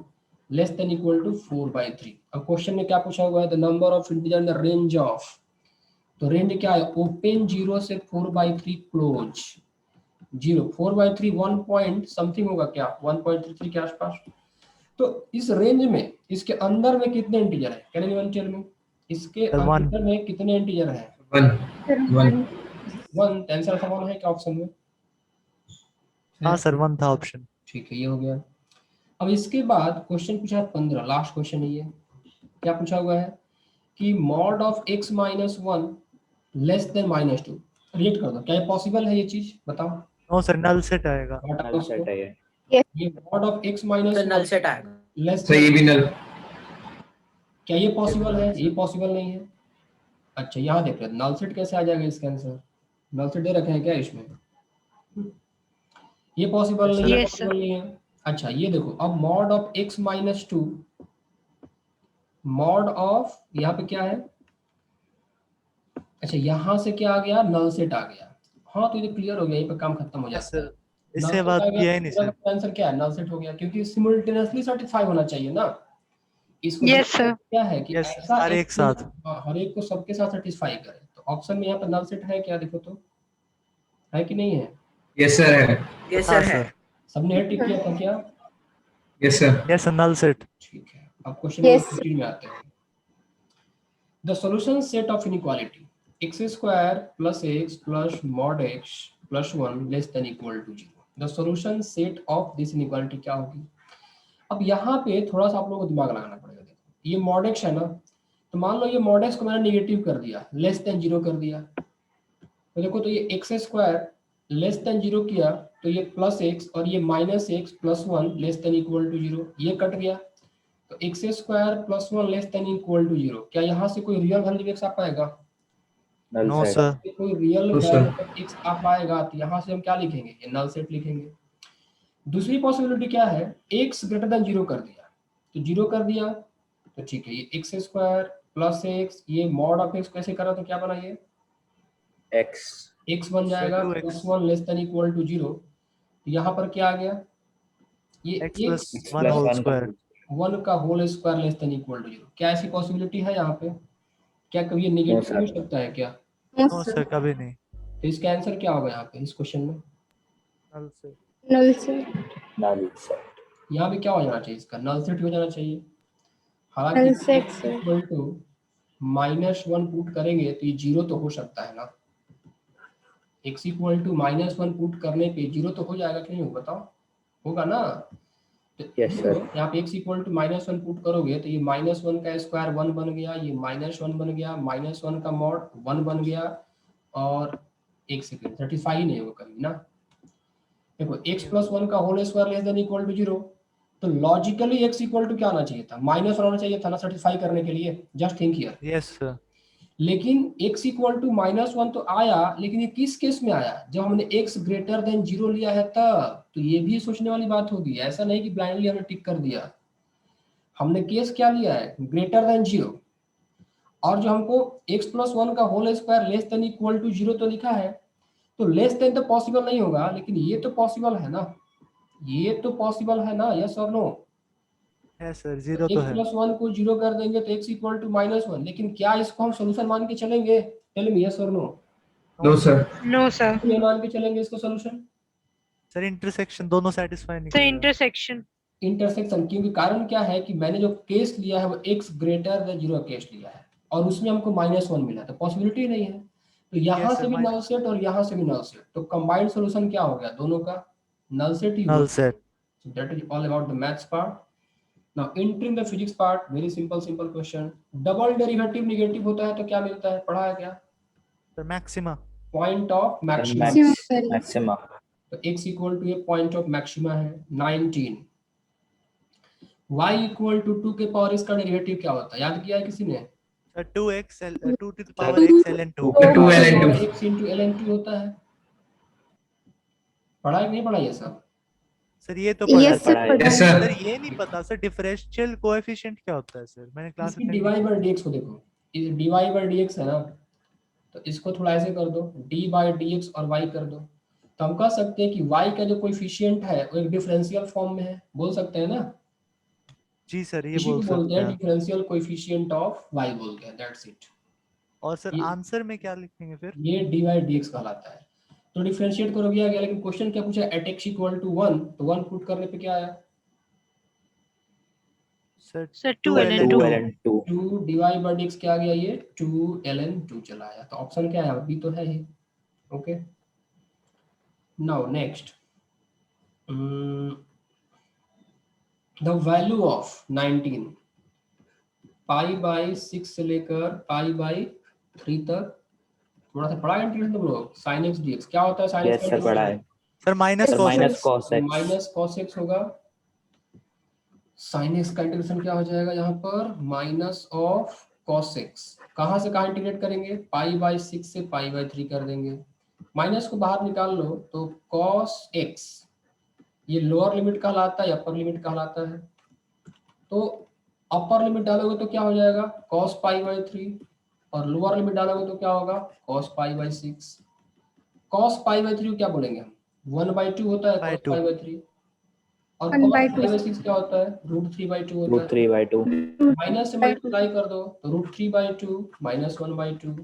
less than equal to 4/3। अब क्वेश्चन में क्या पूछा हुआ है, the number of integer in the range of. तो रेंज क्या है, ओपन 0 से 4/3 क्लोज 0। 4/3 1 पॉइंट समथिंग होगा क्या, 1.33 के आसपास। तो इस रेंज में इसके अंदर में कितने इंटीजर है, कैन एनीवन टेल मी, इसके अंदर में कितने इंटीजर है? 1 1। आंसर था 1 है क्या ऑप्शन में? हाँ सर 1 था ऑप्शन। ठीक है, ये हो गया। अब इसके बाद क्वेश्चन पूछा है 15, लास्ट क्वेश्चन है ये। क्या पूछा हुआ है कि mod of x - 1 less then -2। React कर दो, क्या ये पॉसिबल है, ये चीज बताओ। नो सर, नल सेट आएगा। हटाओ इसको। है ये mod of x - तो नल 1 सेट आएगा। लेस सर ये भी नल। क्या ये पॉसिबल है? ये पॉसिबल नहीं है। अच्छा यहाँ देख रहे हैं नल सेट कैसे आ जाएगा इसका आंसर, नल सेट दे रखे हैं क्या इसमें? ये पॉसिबल नहीं है, Yes, पॉसिबल नहीं है। अच्छा ये देखो, अब mod of x - 2, mod of यहाँ पे क्या है, अच्छा यहाँ से क्या आ गया, नल सेट आ गया। हाँ तो ये क्लियर हो गया, यहीं पे काम खत्म हो जाता है। इससे बात किया ही नहीं सर। आंसर क्या है, नल सेट हो गया, क्योंकि सिमुल्टेनियसली सेटिस्फाई होना चाहिए ना। इसको Yes, sir. क्या है कि Yes, ऐसा हर एक साथ। हर एक को सबके साथ सेटिस्फाई करे। तो ऑप्शन में यहाँ पर नल सेट है क्या, देखो तो है कि नहीं है? यस सर है। यस हाँ सर है। सबने हेड टिक किया था क्या? Yes sir. Yes sir, null set. ठीक है, अब क्वेश्चन Yes, नंबर 15 में आते हैं। The solution set of inequality x² + x + mod x + 1 less than equal to 0। The solution set of this inequality क्या होगी? अब यहाँ पे थोड़ा सा आप लोगों को दिमाग लगाना पड़ेगा। देखो ये mod x है ना, तो मान लो ये mod x को मैंने नेगेटिव कर दिया, लेस देन 0 कर दिया। तो देखो तो ये x² लेस देन 0 किया, तो ये +x और ये -x + 1 less than equal to 0, ये कट गया। तो x² + 1 less than equal to 0, क्या यहाँ से कोई रियल वैल्यू x आ पाएगा? No sir. ये कोई real No, sir. Value x आ पाएगा तो यहाँ से हम क्या लिखेंगे, ये नल सेट लिखेंगे। दूसरी पॉसिबिलिटी क्या है, x ग्रेटर देन 0 कर दिया, तो 0 कर दिया तो ठीक है, ये x स्क्वायर प्लस x, ये मॉड ऑफ x कैसे करा तो क्या बना, ये x बन जाएगा 2x plus 1 less than equal to 0। यहाँ पर क्या आ गया, ये x x plus 1 whole square। 1 का whole square less than equal to 0। क्या ऐसी पॉसिबिलिटी है यहाँ पे, क्या कभी ये नेगेटिव हो सकता है क्या? नो सर, कभी नहीं। तो इसका आंसर क्या होगा यहाँ पे इस क्वेश्चन में? नल से। नल से। यहाँ पे क्या हो जाना चाहिए, इसका नल सेट हो जाना चाहिए। नल हालांकि सेट x से। इक्वल टू -1 पुट करेंगे तो ये 0 तो हो सकता है ना, x इक्वल टू -1 पुट करने पे 0 तो हो जाएगा कि नहीं, बताओ, होगा ना? तो यहाँ पे x इक्वल टू -1 पुट करोगे तो ये -1 का स्क्वायर 1 बन गया, ये -1 बन गया, -1 का मॉड 1 बन गया, और एक सेकेंड सर्टिफाई ही नहीं होगा कभी ना। देखो x प्लस 1 का whole square less than equal to 0, तो लॉजिकली x इक्वल टू क्या आना चाहिए था, -1 होना चाहिए था ना सर्टिफाई करने के लिए। Just think here. Yes sir. लेकिन x इक्वल टू -1 तो आया, लेकिन ये किस केस में आया, जब हमने x ग्रेटर देन 0 लिया है तब। तो ये भी सोचने वाली बात होगी, ऐसा नहीं कि ब्लाइंडली हमने टिक कर दिया। हमने केस क्या लिया है, ग्रेटर देन 0, और जो हमको x प्लस 1 का whole square less than equal to 0 तो लिखा है, तो लेस देन तो पॉसिबल नहीं होगा, लेकिन ये तो पॉसिबल है ना, ये तो पॉसिबल है ना, यस और नो? है सर, 0 तो x है। प्लस 1 को 0 कर देंगे तो x इक्वल टू -1, लेकिन क्या इसको हम सोल्यूशन मान के चलेंगे? टेल मी यस और no? No, sir. No sir. नहीं मान के चलेंगे इसको सोल्यूशन। सर इंटरसेक्शन दोनों सेटिस्फाई नहीं सर करेगा। इंटरसेक्शन। इंटरसेक्शन, क्योंकि कारण क्या है कि मैंने जो केस लिया है वो x ग्रेटर देन 0 केस लिया है, और उसमें हमको -1 मिला, तो पॉसिबिलिटी नहीं है। तो यहाँ Yes, से sir, भी नल सेट और यहाँ से भी नल सेट, तो कंबाइंड सॉल्यूशन क्या हो गया, दोनों का नल सेट ही नल हुआ। Set. So that is all about the maths part. Now entering the physics part, very simple question. Double derivative negative होता है तो क्या मिलता है, पढ़ा है क्या? Sir maxima. Point of maxima. Maximum. तो x इक्वल टू ये पॉइंट ऑफ मैक्सिमा है 19। y इक्वल टू 2 के पावर इसका डेरिवेटिव क्या होता है, याद किया है किसी ने? Sir 2x 2 to the power x ln 2। 2 ln 2. x into ln 2 होता है, पढ़ा है कि नहीं पढ़ा ये सब? सर ये तो पढ़ा है। यस सर पढ़ा Yes, है। sir. सर ये नहीं पता सर डिफरेंशियल कोएफिशिएंट क्या होता है सर, मैंने क्लास इसकी dy by dx को देखो, ये dy by dx है ना, तो इसको थोड़ा ऐसे कर दो, d by dx और y कर दो, तो हम कह सकते हैं कि y का जो कोएफिशिएंट है वो एक डिफरेंशियल फॉर्म में है, बोल सकते हैं ना? जी सर ये इसी को बोल बोलते सकते हैं हैं। डिफरेंशियल कोएफिशिएंट ऑफ y बोलते हैं, दैट्स इट। और सर ये- आंसर में क्या लिखेंगे फिर? ये dy by dx कहलाता है। तो डिफरेंशिएट करो गया, लेकिन क्वेश्चन क्या पूछा, एट x इक्वल टू 1, तो 1 पुट करने पे क्या आया, sir sir 2 2 ln 2। 2 dy by dx क्या आ गया, ये 2 ln 2 चला आया, तो ऑप्शन क्या है, बी तो है ही। Okay, now next, the value of 19 pi by 6 से लेकर पाई बाई 3 तक, थोड़ा सा पढ़ा इंटीग्रेशन तुम लोग, sin x dx क्या होता है, sin x का पढ़ा है। Sir minus cos x। Minus cos x होगा, sin x का इंटीग्रेशन क्या हो जाएगा यहाँ पर, माइनस ऑफ cos x, कहाँ से कहाँ इंटीग्रेट करेंगे, पाई बाई 6 से पाई बाई 3 कर देंगे, माइनस को बाहर निकाल लो तो cos x ये लोअर लिमिट कहलाता है, अपर लिमिट कहलाता है, तो अपर लिमिट डालोगे तो क्या हो जाएगा, cos पाई बाई 3, और लोअर लिमिट डालोगे तो क्या होगा, cos pi by 6। cos pi by 3 क्या बोलेंगे हम, 1/2 होता है By cos 2। पाई बाई 3, और 1/2 cos पाई बाई 6 क्या होता है, √3/2 होता है। 3/2 माइनस से मल्टीप्लाई कर दो तो √3/2 -1/2,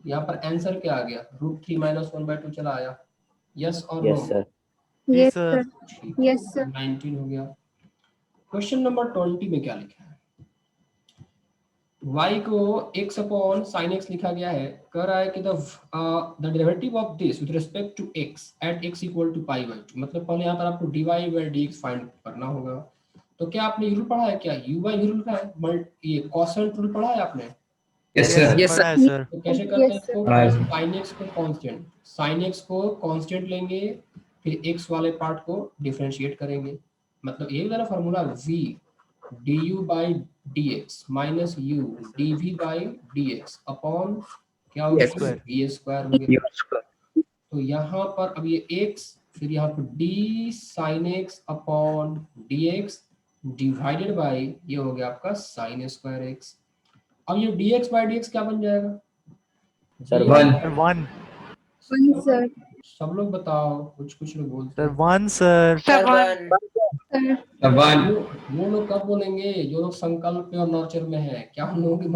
यहाँ पर आंसर क्या आ गया, √3 -1/2 चला आया, यस और no? Yes sir yes sir. Sir. Yes sir. 19 हो गया। क्वेश्चन नंबर 20 में क्या लिखा है, y को x अपॉन sin x लिखा गया है, कह रहा है कि the derivative of this with respect to x at x equal to pi by 2, मतलब पहले यहाँ पर आपको dy by dx फाइंड करना होगा। तो क्या आपने रूल पढ़ा है, क्या u by v रूल पढ़ा है, ये कोसेंट रूल पढ़ा है आपने? Yes, sir. Yes, पढ़ा है सर। तो कैसे करते हैं Yes, इसको, sir. sin x को कांस्टेंट, sin x को कांस्टेंट लेंगे, फिर x वाले पार्ट को डिफरेंशिएट करेंगे, मतलब ये वाला formula v du by dx minus u dv by dx upon क्या हो गया? square. ए स्क्वायर हो गया। U square. तो यहाँ पर अब ये x, फिर यहाँ पर d sin x upon dx divided by ये हो गया आपका sin स्क्वायर x। अब ये dx बाय dx क्या बन जाएगा? सर ये- 1 सर 1 1 सर सब लोग बताओ, कुछ लोग बोलते सर हैं। 1 सर सर One. 1 सर 1 वो लोग कब बोलेंगे जो लोग संकल्प पे और नर्चर में है? क्या उन लोगों की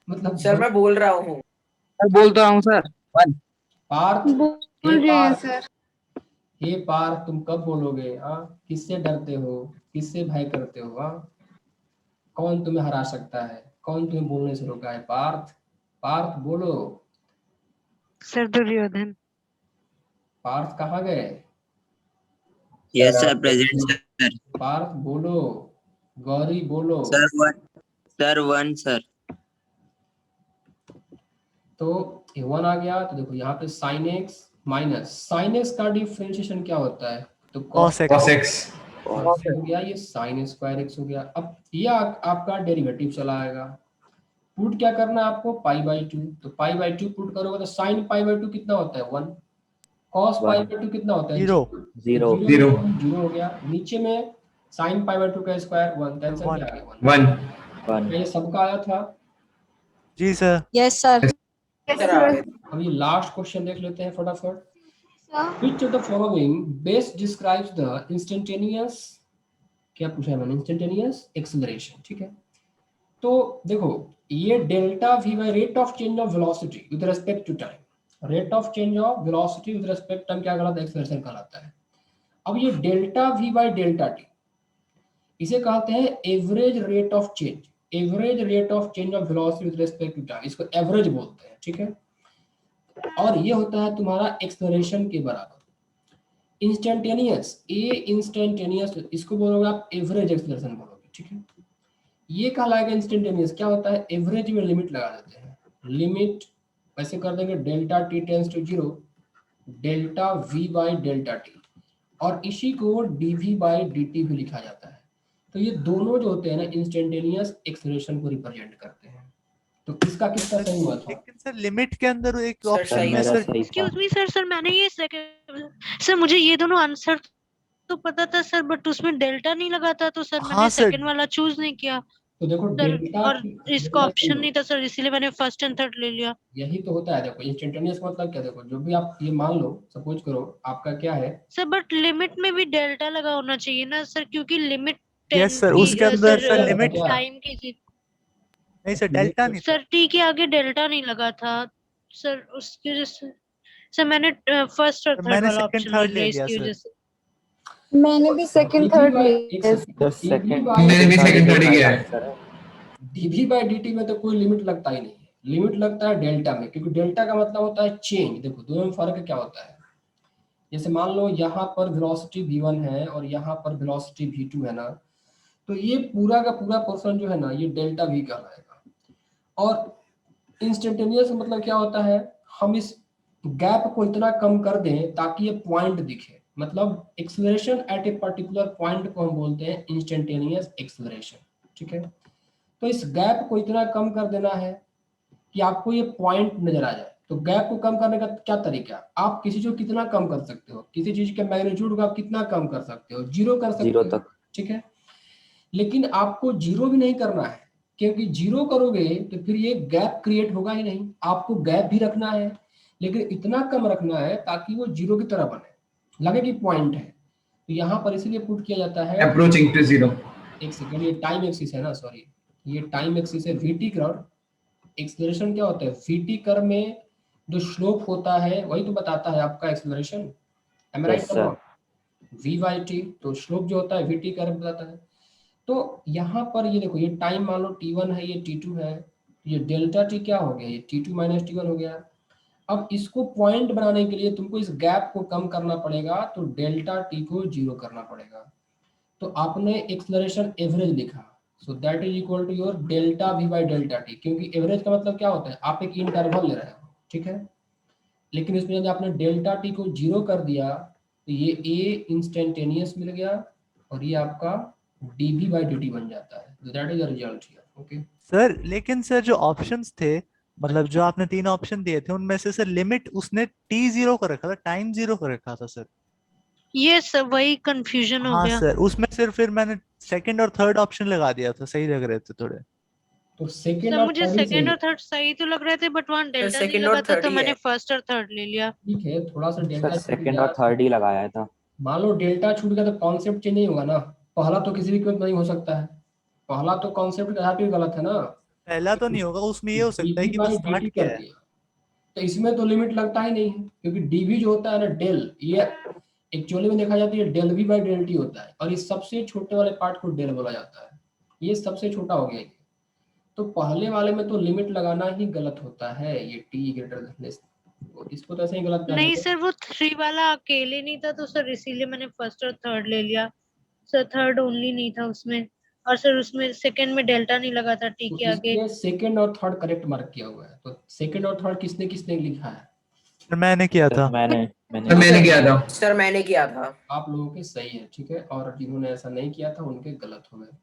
मतलब सर मैं बोल रहा हूँ। सर बोलता हूँ सर 1. पार्थ, बोल रहे हैं सर। हे पार्थ, तुम कब बोलोगे? हाँ, किससे डरते हो, किससे भय करते हो? हाँ, कौन तुम्हें हरा सकता है, कौन तुम्हें बोलने से रोका है? पार्थ, पार्थ बोलो। सर दुर्योधन। पार्थ कहाँ गए? Yes sir present sir. Parth बोलो। गौरी बोलो। Sir 1 sir. तो ये 1 आ गया। तो देखो यहाँ पे sin x minus sin x का डिफरेंशिएशन क्या होता है? तो cos cos x. cos x हो गया, ये sin स्क्वायर x हो गया। अब ये आपका डेरिवेटिव चला आएगा। पुट क्या करना है आपको? पाई बाई 2। तो पाई बाई 2 पुट करोगे तो sin पाई बाई 2 कितना होता है? 1। cos पाई बाई 2 कितना होता है? 0. 0 0 0 हो गया। नीचे में sin पाई बाई 2 का स्क्वायर 1, कैंसिल One. किया गया 1। 1 ये सबका आया था। जी सर. Yes sir. सर आ गए। अब ये लास्ट क्वेश्चन देख लेते हैं फटाफट। Sir Which of the following best describes the instantaneous, क्या पूछा है मैंने? instantaneous acceleration, ठीक है। तो देखो ये delta v by rate of change of velocity with respect to time, rate of change of velocity with respect time क्या कहलाता है? एक्सेलरेशन कहलाता है। अब ये delta v by delta t, इसे कहते हैं average rate of change, average rate of change of velocity with respect to time, इसको एवरेज बोलते हैं, ठीक है। और ये होता है तुम्हारा एक्सेलरेशन के बराबर। इंस्टेंटेनियस, ए इंस्टेंटेनियस, इसको बोलोगे आप एवरेज एक्सेलरेशन बोलोगे, ठीक है। ये कहलाएगा इंस्टेंटेनियस। क्या होता है? एवरेज में लिमिट लगा देते हैं। लिमिट वैसे कर देंगे delta t tends to 0 delta v by delta t, और इसी को डीवी बाई dt भी लिखा जाता है। तो ये दोनों जो होते हैं ना इंस्टेंटेनियस एक्सेलरेशन को रिप्रेजेंट करते हैं। तो इसका किसका सही हुआ था? लेकिन सर लिमिट के अंदर एक सर, ऑप्शन सही में है, सर एक्सक्यूज मी सर मैंने ये सर मुझे ये दोनों आंसर तो पता था सर, बट उसमें डेल्टा नहीं लगा था, तो सर हाँ, मैंने सर। सेकंड वाला चूज नहीं किया तो देखो सर, डेल्टा और इसका ऑप्शन नहीं था सर, इसीलिए मैंने फर्स्ट एंड थर्ड ले लिया। यही तो होता है। देखो इंस्टेंटेनियस मतलब क्या? देखो जो भी आप ये मान लो, सपोज करो आपका क्या है, सर बट लिमिट में भी डेल्टा लगा होना चाहिए ना सर, क्योंकि लिमिट यस सर उसके अंदर सर लिमिट क्या? टाइम की थी नहीं सर डेल्टा नहीं था. सर, टी के आगे डेल्टा नहीं लगा था सर, उसकी वजह से सर मैंने फर्स्ट और सर, थर्ड मैंने वाला second, ऑप्शन third ले ले लिया लिया, इसकी सर. वजह से। मैंने भी सेकंड थर्ड लिया। मैंने भी सेकंड थर्ड ही किया है। डीवी बाई dt में तो कोई लिमिट लगता ही नहीं है। लिमिट लगता है डेल्टा में, क्योंकि डेल्टा का मतलब होता है चेंज। देखो दोनों में फर्क क्या होता है? जैसे मान लो यहाँ पर वेलोसिटी v1 है और यहाँ पर वेलोसिटी v2 है ना, तो ये पूरा का पूरा पोर्शन जो है ना ये डेल्टा v कहलाएगा। और इंस्टेंटेनियस मतलब क्या होता है? हम इस गैप को इतना कम कर दें ताकि ये पॉइंट दिखे, मतलब acceleration at a particular point को हम बोलते हैं इंस्टेंटेनियस एक्सेलरेशन, ठीक है। तो इस गैप को इतना कम कर देना है कि आपको ये पॉइंट नजर आ जाए। तो गैप को कम करने का क्या तरीका? आप किसी चीज को कितना कम कर सकते हो? किसी चीज के मैग्नीट्यूड को आप कितना कम कर सकते हो? 0 कर सकते हो, ठीक है। लेकिन आपको 0 भी नहीं करना है, क्योंकि 0 करोगे तो फिर ये गैप क्रिएट होगा ही नहीं। आपको गैप भी रखना है, लेकिन इतना कम रखना है ताकि वो 0 की तरह बने, लगे कि पॉइंट है। तो यहाँ पर इसलिए पुट किया जाता है अप्रोचिंग टू 0। एक सेकंड, ये टाइम एक्सिस है ना, सॉरी, ये टाइम एक्सिस है। वीटी कर्व, एक्सेलरेशन क्या होता है? वीटी कर्व में जो स्लोप होता है वही तो बताता है आपका acceleration, am right? V by t, तो स्लोप जो होता है वीटी कर्व बताता है। तो यहाँ पर ये देखो, ये टाइम मान लो t1 है, ये t2 है, ये डेल्टा टी क्या हो गया? ये t2 माइनस t1 हो गया। अब इसको पॉइंट बनाने के लिए तुमको इस गैप को कम करना पड़ेगा, तो डेल्टा टी को 0 करना पड़ेगा। तो आपने एक्सेलरेशन एवरेज लिखा, so that is equal to your delta v by delta t, क्योंकि एवरेज का मतलब क्या होता है? आप एक इंटरवल ले रहे हो, ठीक है। लेकिन इसमें जब आपने डेल्टा टी को 0 कर दिया तो ये a इंस्टेंटेनियस मिल गया और ये आपका dv बाई dt बन जाता है। तो that is the result here, okay. Sir लेकिन सर जो ऑप्शंस थे मतलब जो आपने 3 ऑप्शन दिए थे उनमें से सर लिमिट उसने t 0 कर रखा था, टाइम 0 कर रखा था सर। ये सब वही कंफ्यूजन हो हाँ गया। सर, उसमें सिर्फ फिर मैंने सेकंड और थर्ड ऑप्शन लगा दिया था, सही लग रहे थे थोड़े। तो सेकंड सर और मुझे थर्ड ही सही सेकंड है। और थर्ड सही तो लग रहे थे बट वहाँ डेल्टा नहीं second और लगा था third तो ही मैंने है। फर्स्ट और थर्ड ले लिया। ठीक है, थोड़ा सा सर डेल्टा छूट सेकंड गया। और थर्ड ही लगाया था। मान लो डेल्टा छूट गया तो कॉन्सेप्ट चेंज नहीं होगा ना। पहला तो किसी भी कीमत नहीं हो सकता है। पहला तो कॉन्सेप्ट का भी गलत है ना। पहला तो नहीं होगा, उसमें ये हो सकता है डीवी कि वो बाई स्टार्ट dt क्या कर है। दिया तो इसमें तो लिमिट लगता ही नहीं है, क्योंकि डीवी जो होता है ना डेल, ये एक्चुअली में देखा जाता है del v by del t होता है, और इस सबसे छोटे वाले पार्ट को डेल बोला जाता है। ये सबसे छोटा हो गया ये। तो पहले वाले में तो लिमिट लगाना ही गलत होता है, ये टी ग्रेटर देन इसको तो ऐसे ही गलत नहीं जानेंगे। सर वो 3 वाला अकेले नहीं था तो सर इसीलिए मैंने फर्स्ट और थर्ड ले लिया। सर थर्ड ओनली नहीं था उसमें, और सर उसमें सेकंड में डेल्टा नहीं लगा था टी तो के आगे। इसमें सेकंड और थर्ड करेक्ट मार्क किया हुआ है, तो सेकंड और थर्ड किसने किसने लिखा है? सर मैंने किया था। मैंने सर मैंने किया था। सर मैंने किया था। आप लोगों के सही है, ठीक है, और जिन्होंने ऐसा नहीं किया था उनके गलत हो गए।